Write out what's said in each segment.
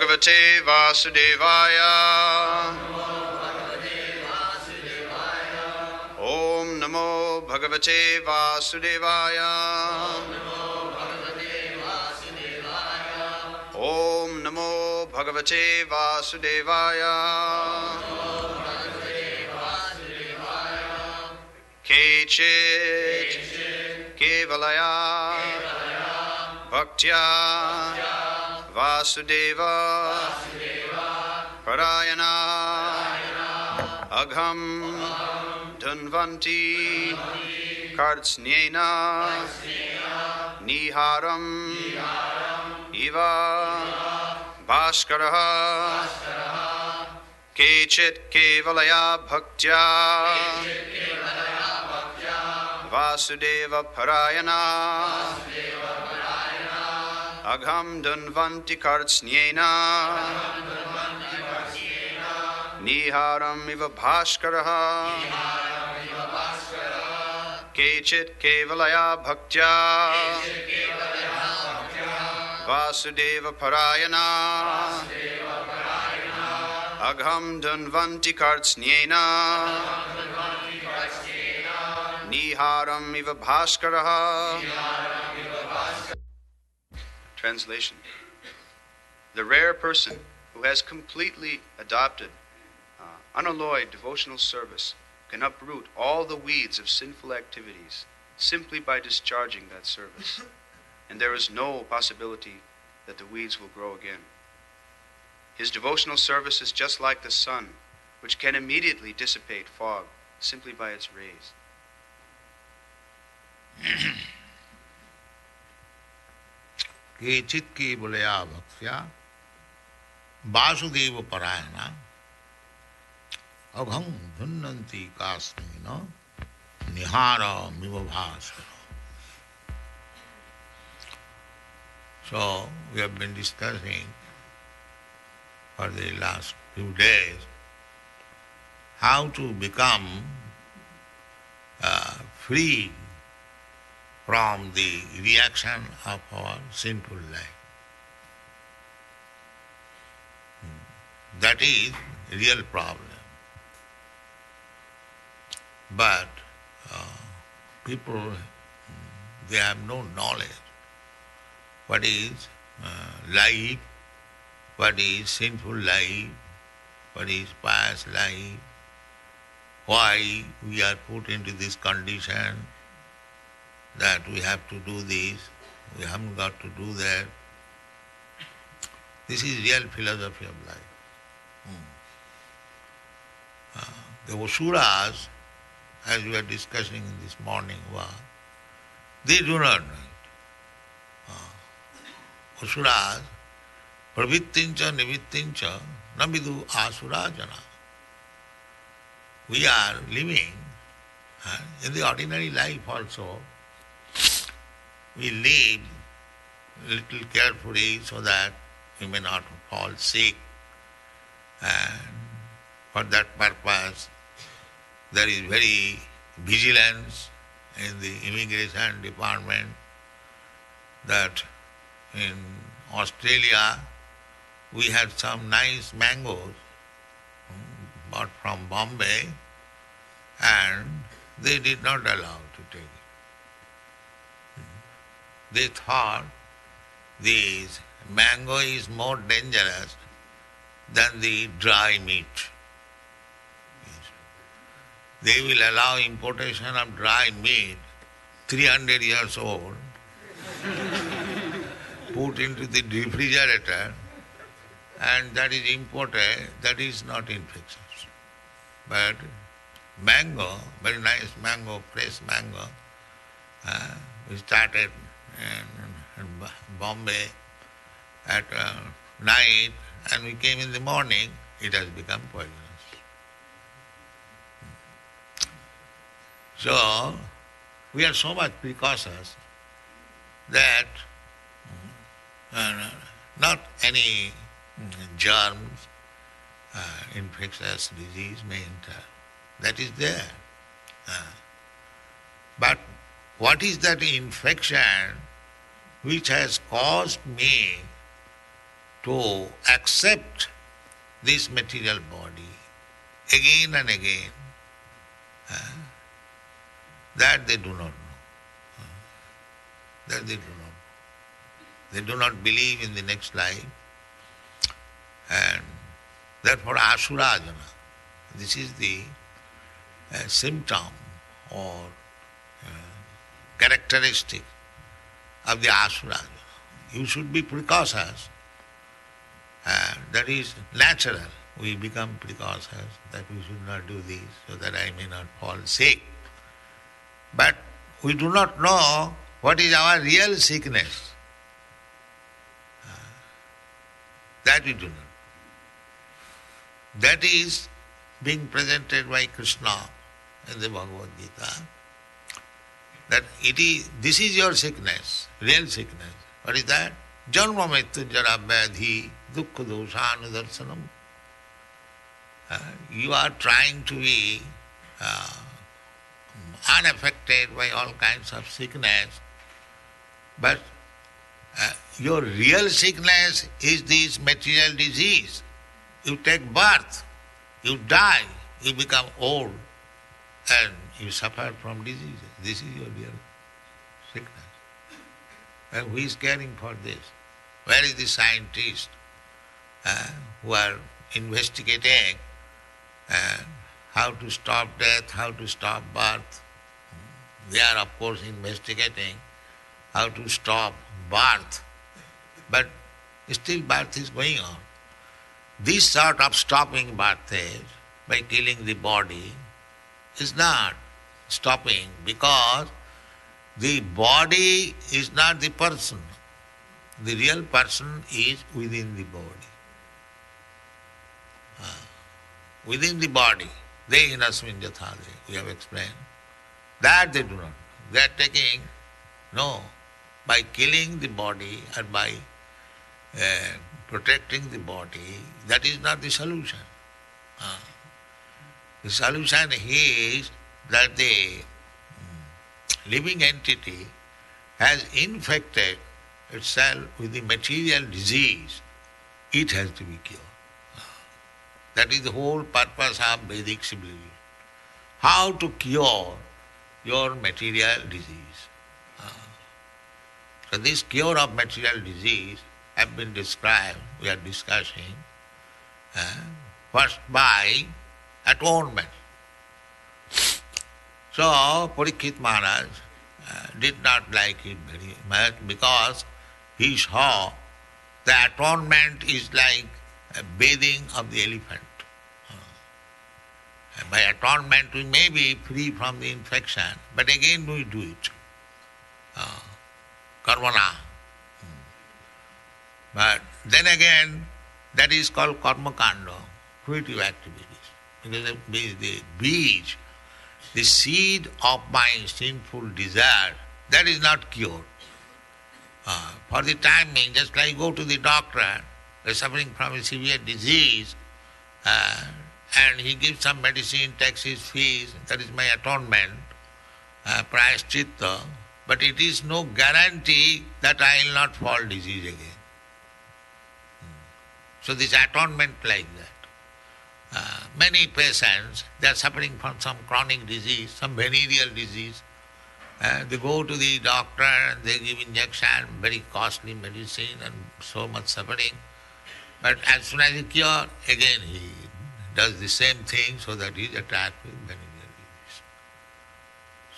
Bhagavate Vasudevaya. Om Namo Bhagavate Vasudevaya. Om Namo Bhagavate Vasudevaya. Kechit Kevalaya Bhaktya Vasudeva Parayana Agham Dhanvanti Kṛṣṇena Niharam Iva Bhaskaraha Kechit Kevalaya Bhaktya Vasudeva Parayana Agham Dhanvanti Kṛṣṇena Niharam Iva Bhaskaraha Kechit Kevalaya Bhaktya Vasudeva Parayana Agham Dhanvanti Kṛṣṇena Niharam Iva Bhaskaraha. Translation. The rare person who has completely adopted unalloyed devotional service can uproot all the weeds of sinful activities simply by discharging that service. And there is no possibility that the weeds will grow again. His devotional service is just like the sun, which can immediately dissipate fog simply by its rays. Kechit Kevalaya Bhaktya Vasudeva Parayana Agham Dhanvanti Kṛṣṇena Nihara Miva Bhaskara. So we have been discussing for the last few days how to become free from the reaction of our sinful life. That is a real problem. But people, they have no knowledge. What is life, what is sinful life, what is pious life, why we are put into this condition that we have to do this, we haven't got to do that. This is real philosophy of life. The Asuras, as we were discussing in this morning, they do not know it. Asuras, pravittincha nivittincha navidu asura jana. We are living in the ordinary life also. We live a little carefully so that we may not fall sick. And for that purpose, there is very vigilance in the immigration department that in Australia we had some nice mangoes bought from Bombay and they did not allow to take it. They thought this mango is more dangerous than the dry meat. They will allow importation of dry meat, 300 years old, put into the refrigerator, and that is imported, that is not infectious. But mango, very nice mango, fresh mango, we started in Bombay at night, and we came in the morning, it has become poisonous. So, we are so much precautious that not any germs, infectious disease may enter. That is there. But what is that infection which has caused me to accept this material body again and again, that they do not know. That they do not know. They do not believe in the next life, and therefore asurajana. This is the symptom or characteristic of the asurajana. You should be precautious. That is natural. We become precautious that we should not do this so that I may not fall sick. But we do not know what is our real sickness. That we do not. That is being presented by Kṛṣṇa in the Bhagavad Gita. That this is your sickness, real sickness. What is that? Janma mrityu jara vyadhi dukkha doshanudarsanam. You are trying to be unaffected by all kinds of sickness, but your real sickness is this material disease. You take birth, you die, you become old, and you suffer from diseases. This is your real sickness. And who is caring for this? Where is the scientist who are investigating how to stop death, how to stop birth? They are, of course, investigating how to stop birth, but still birth is going on. This sort of stopping birth by killing the body is not stopping, because the body is not the person. The real person is within the body. Within the body. They hinasmin jatak, we have explained. That they do not know. They are taking, no, by killing the body and by protecting the body, that is not the solution. The solution is that the living entity has infected itself with the material disease. It has to be cured. That is the whole purpose of Vedic civilization. How to cure your material disease. So this cure of material disease has been described, we are discussing, first by atonement. So Parikshit Maharaj did not like it very much, because he saw the atonement is like a bathing of the elephant. By atonement we may be free from the infection, but again we do it. Karmana. But then again, that is called karma kanda, fruitive activities. Because the beach, the seed of my sinful desire, that is not cured. For the time being, just like go to the doctor, they are suffering from a severe disease, and he gives some medicine, takes his fees, that is my atonement, prayaschitta, but it is no guarantee that I will not fall disease again. So this atonement like that. Many patients, they are suffering from some chronic disease, some venereal disease. They go to the doctor and they give injection, very costly medicine and so much suffering. But as soon as he cures, again he does the same thing so that he is attacked with venereal disease.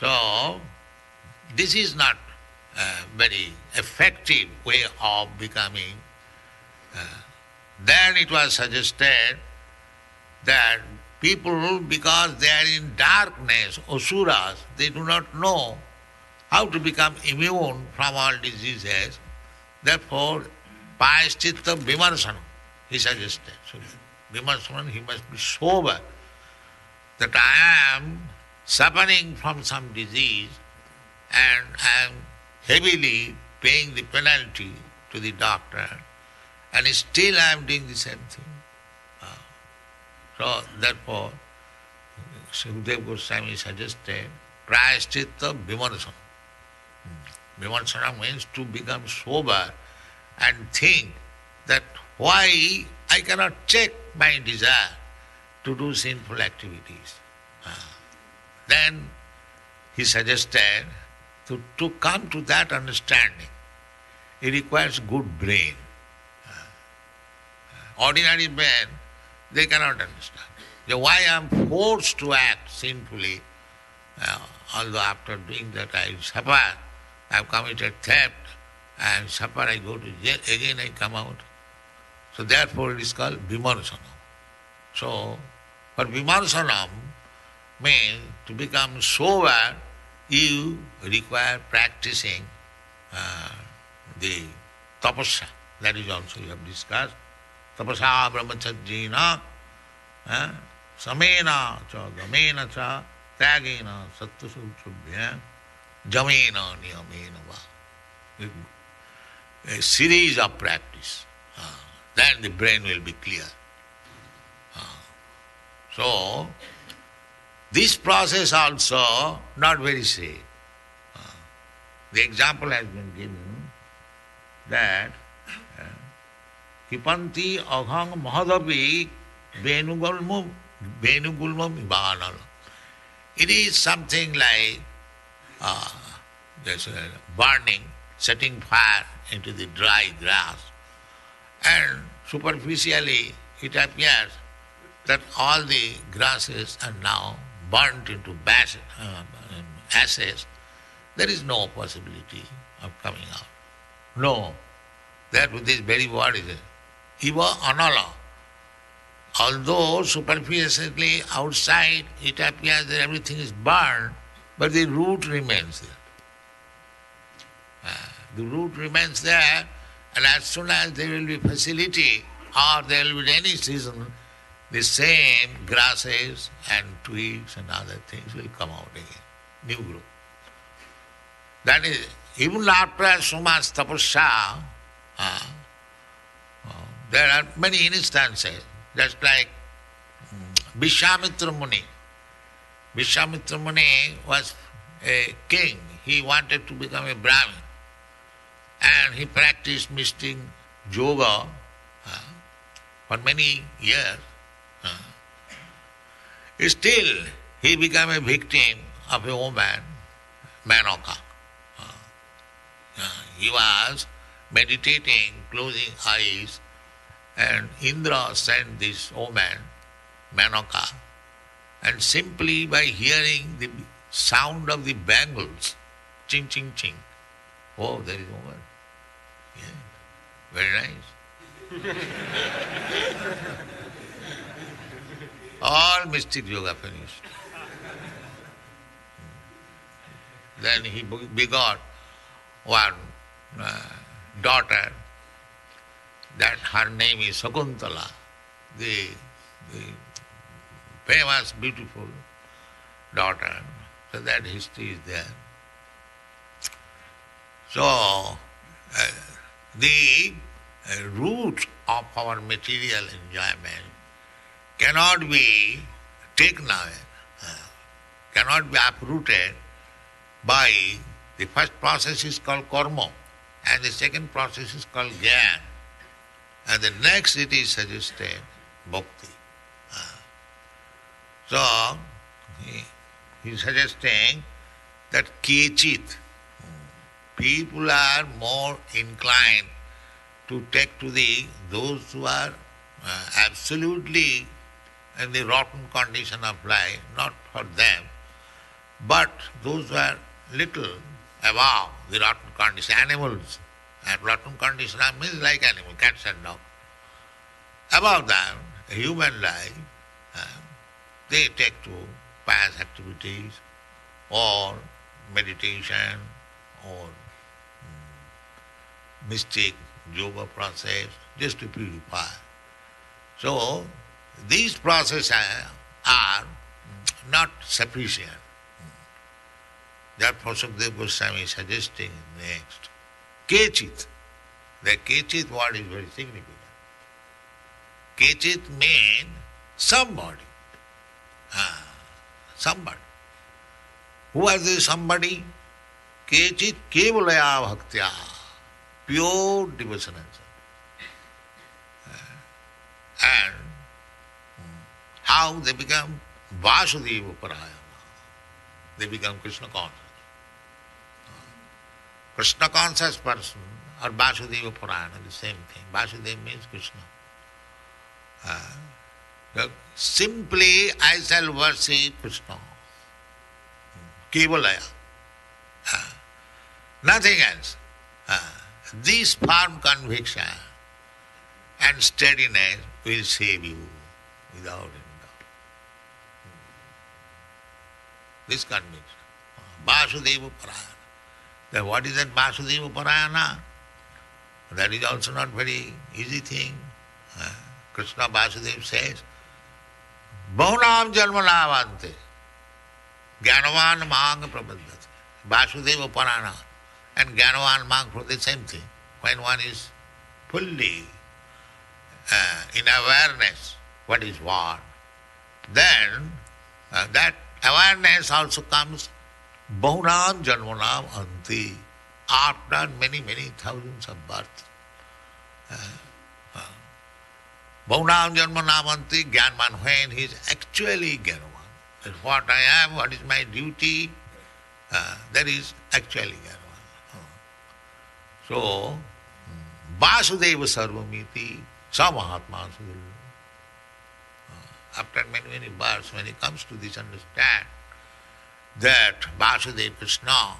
So this is not a very effective way of becoming. Then it was suggested that people, because they are in darkness, asuras, they do not know how to become immune from all diseases. Therefore, payaschitta vimarsana, he suggested. So, vimarsana, he must be sober, that I am suffering from some disease and I am heavily paying the penalty to the doctor, and still I am doing the same thing. So therefore, Sukadeva Goswami suggested prayaschitta vimarsana. Vimarsana means to become sober and think that Why I cannot check my desire to do sinful activities? Then he suggested to come to that understanding, it requires good brain. Ordinary men, they cannot understand. Why I am forced to act sinfully, although after doing that I suffer, I have committed theft, I suffer, I go to jail, again I come out. So therefore it is called vimarsanam. So for vimarsanam means to become sober, you require practicing the tapasya. That is also we have discussed. Tapasya brahmacharjina samena cha gamena cha tyagena sattvasauchabhyam jamena niyamena va. A series of practice. Then the brain will be clear. So, this process also not very safe. The example has been given that Kipanti aghang mahadapi venugulmum ibanal. It is something like burning, setting fire into the dry grass. And superficially it appears that all the grasses are now burnt into ashes. There is no possibility of coming out. No. That with this very word is Iva anala. Although superficially outside it appears that everything is burned, but the root remains there. The root remains there, and as soon as there will be facility or there will be any season, the same grasses and twigs and other things will come out again, new growth. That is, even after so much tapasya, there are many instances, just like Vishwamitra Muni. Vishwamitra Muni was a king. He wanted to become a Brahmin. And he practiced mystic yoga for many years. Still, he became a victim of a woman, Manoka. He was meditating, closing eyes, and Indra sent this woman, Manoka, and simply by hearing the sound of the bangles, ching, ching, ching, oh, there is woman. Yeah, very nice. All mystic yoga finished. Then he begot one daughter, that her name is Sakuntala, the famous, beautiful daughter. So that history is there. So, the root of our material enjoyment cannot be taken away, cannot be uprooted by the first process is called karma, and the second process is called jnana, and the next it is suggested bhakti. So, he is suggesting that kechit, people are more inclined to take to those who are absolutely in the rotten condition of life, not for them, but those who are little above the rotten condition, animals. And rotten condition means like animal, cats and dogs. Above them, human life, they take to pious activities or meditation or mystic yoga process just to purify. So, these processes are not sufficient. Therefore, Sukadeva Goswami is suggesting next. Kechit. The kechit word is very significant. Kechit means somebody. Somebody. Who are the somebody? Kechit kevalaya bhaktya. Pure devotion. Now they become Vasudeva Parayana. They become Krishna conscious. Krishna conscious person or Vasudeva Parayana, the same thing. Vasudeva means Krishna. Simply I shall worship Krishna. Kevalaya. Nothing else. This firm conviction and steadiness will save you without any doubt. This conviction. Vasudeva Parayana. Then what is that Vasudeva Parayana? That is also not very easy thing. Krishna Vasudeva says, Bahunam Janmanavante Jnanavan Mang Prabhaddhati. Vasudeva Parayana and Jnanavan Mang Prabhaddhati, the same thing. When one is fully in awareness what is what, then that awareness also comes Bahunam Janmanam Anti, after many, many thousands of births. Bahunam Janmanam Anti Jnanman, when he is actually Jnanavan. That what I am, what is my duty, that is actually Jnanavan. So, Vasudeva Sarvamiti, Sa Mahatma Sudhira. After many, many births, when he comes to this understand that Vasudeva Krishna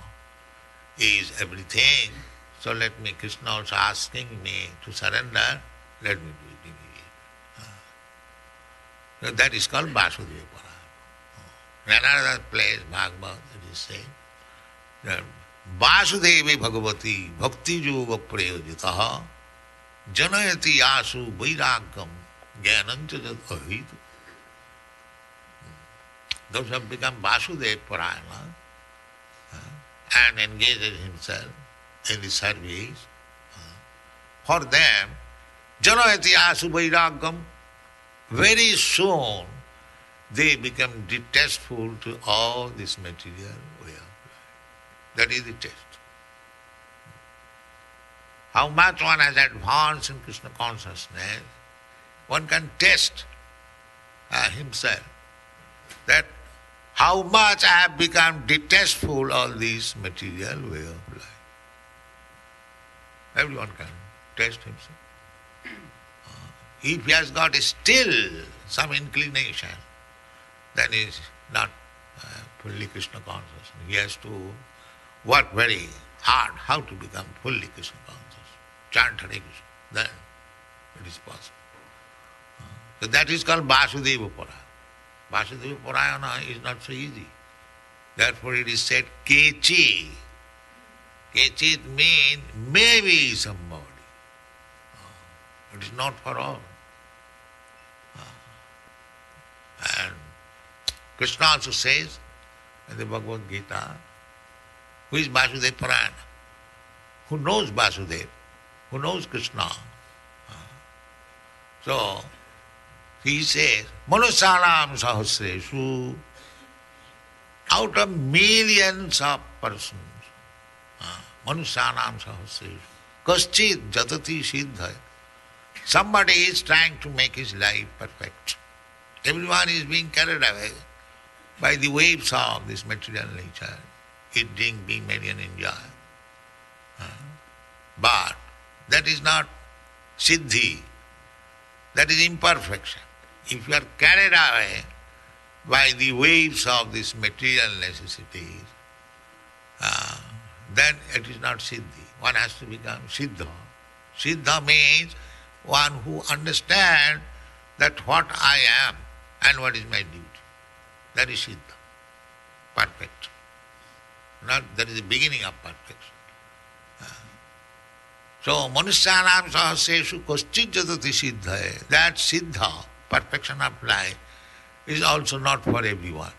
is everything, so let me, Krishna also asking me to surrender, let me do it immediately. That is called Vasudeva Parayana. In another place, Bhagavad, it is said that Vasudevi Bhagavati Bhakti Yoga Prayojitaha Janayati Asu Vairagam Jnanancha Jat Ahitu. Those who have become Vasudeva Parayana and engages himself in the service, for them, Janayati Asu Vairagam, very soon they become detestful to all this material way of life. That is the test. How much one has advanced in Krishna consciousness, one can test himself that how much I have become detestful all this material way of life. Everyone can test himself. If he has got still some inclination, then he is not fully Krishna conscious. He has to work very hard how to become fully Krishna conscious. Chant Hare Krishna, then it is possible. So that is called Vasudeva Parayana. Vasudeva Parayana is not so easy. Therefore it is said Kechi. Kechi means maybe somebody. It is not for all. And Krishna also says in the Bhagavad Gita, who is Vasudeva Parayana? Who knows Vasudeva? Who knows Krishna? So, he says, Manusyanam Sahasreshu, out of millions of persons, Manusyanam Sahasreshu, Kṛṣṇa jatati siddhaya. Somebody is trying to make his life perfect. Everyone is being carried away by the waves of this material nature, eating, being merry and enjoy. But that is not siddhi, that is imperfection. If you are carried away by the waves of these material necessities, then it is not siddhi. One has to become siddha. Siddha means one who understands that what I am and what is my duty. That is siddha, perfect. Not that is the beginning of perfection. So, Manusyanam Sahasreshu Kṛṣṇa jatati siddhaya. That siddha, perfection of life, is also not for everyone.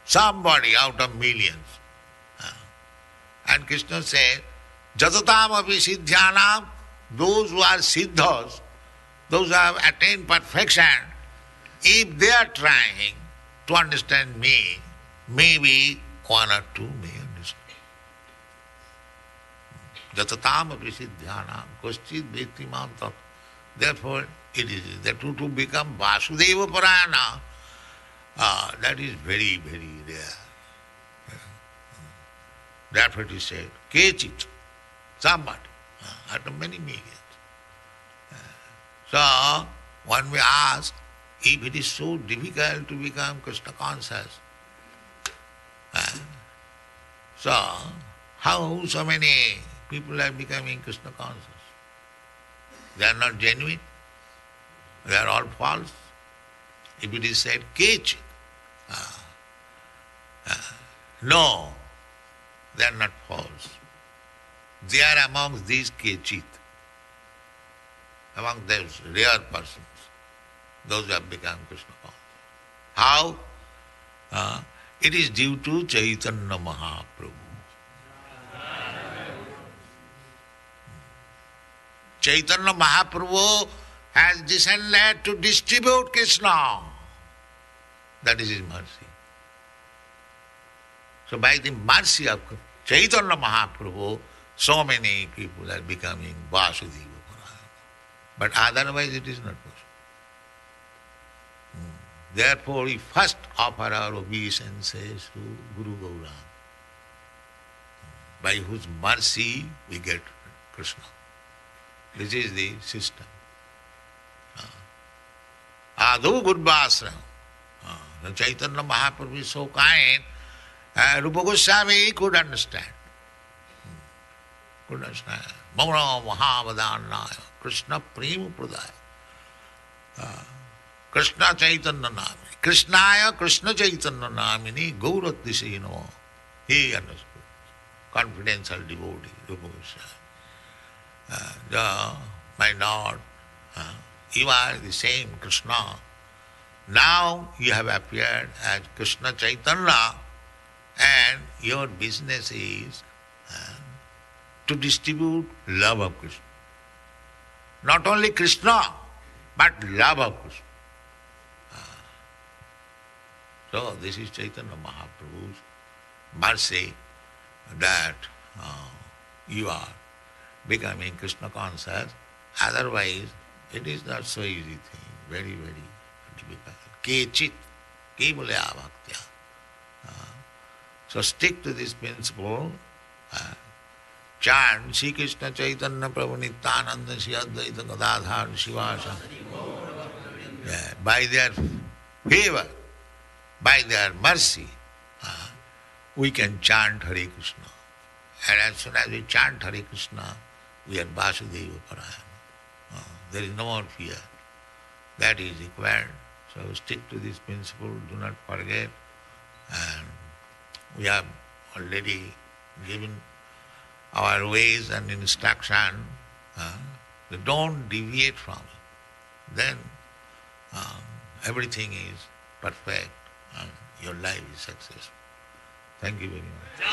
Somebody out of millions. And Krishna says, Jatatam api siddhyanam, those who are siddhas, those who have attained perfection, if they are trying to understand me, maybe one or two may understand. Jatatam api siddhyanam, Kṛṣṇa veti mam tat. Therefore, it is that to become Vasudeva Parayana, That is very, very rare. Therefore it is said, Kechit, somebody, out of many millions. So, one may ask, if it is so difficult to become Kṛṣṇa conscious, so how so many people are becoming Kṛṣṇa conscious? They are not genuine. They are all false. If it is said, Kechit, no, they are not false. They are amongst these Kechit, among those rare persons, those who have become Kṛṣṇa conscious. How? It is due to Caitanya Mahāprabhu. Caitanya Mahāprabhu has descended to distribute Kṛṣṇa. That is his mercy. So by the mercy of Caitanya Mahāprabhu, so many people are becoming Vasudeva. But otherwise it is not possible. Therefore we first offer our obeisances to Guru Gauranga, by whose mercy we get Kṛṣṇa. This is the system. Ādhu Gurvāsram. Caitanya Mahāprabhu is so kind, Rupa Goswami could understand. Could understand. Maura Mahavadannaya, Kṛṣṇa Prema Pradaya. Kṛṣṇa Caitanya Namini. Kṛṣṇāya Kṛṣṇa Caitanya Namini Gauratdisino. He understood. Confidential devotee, Rupa Goswami. My Lord, you are the same Kṛṣṇa. Now you have appeared as Kṛṣṇa Caitanya, and your business is to distribute love of Kṛṣṇa. Not only Kṛṣṇa, but love of Kṛṣṇa. So this is Caitanya Mahāprabhu's mercy that you are becoming Kṛṣṇa conscious. Otherwise, it is not so easy thing, very, very difficult. Kechit, ki bole avaktya. So stick to this principle. Chant Sri Kṛṣṇa Caitanya Prabhu Nityananda Sri Advaita Gadadhar Shivasa. By their favor, by their mercy, we can chant Hare Kṛṣṇa. And as soon as we chant Hare Kṛṣṇa, we are Vasudeva Parayana. There is no more fear. That is required. So stick to this principle, do not forget. And we have already given our ways and instruction. Don't deviate from it. Then everything is perfect and your life is successful. Thank you very much.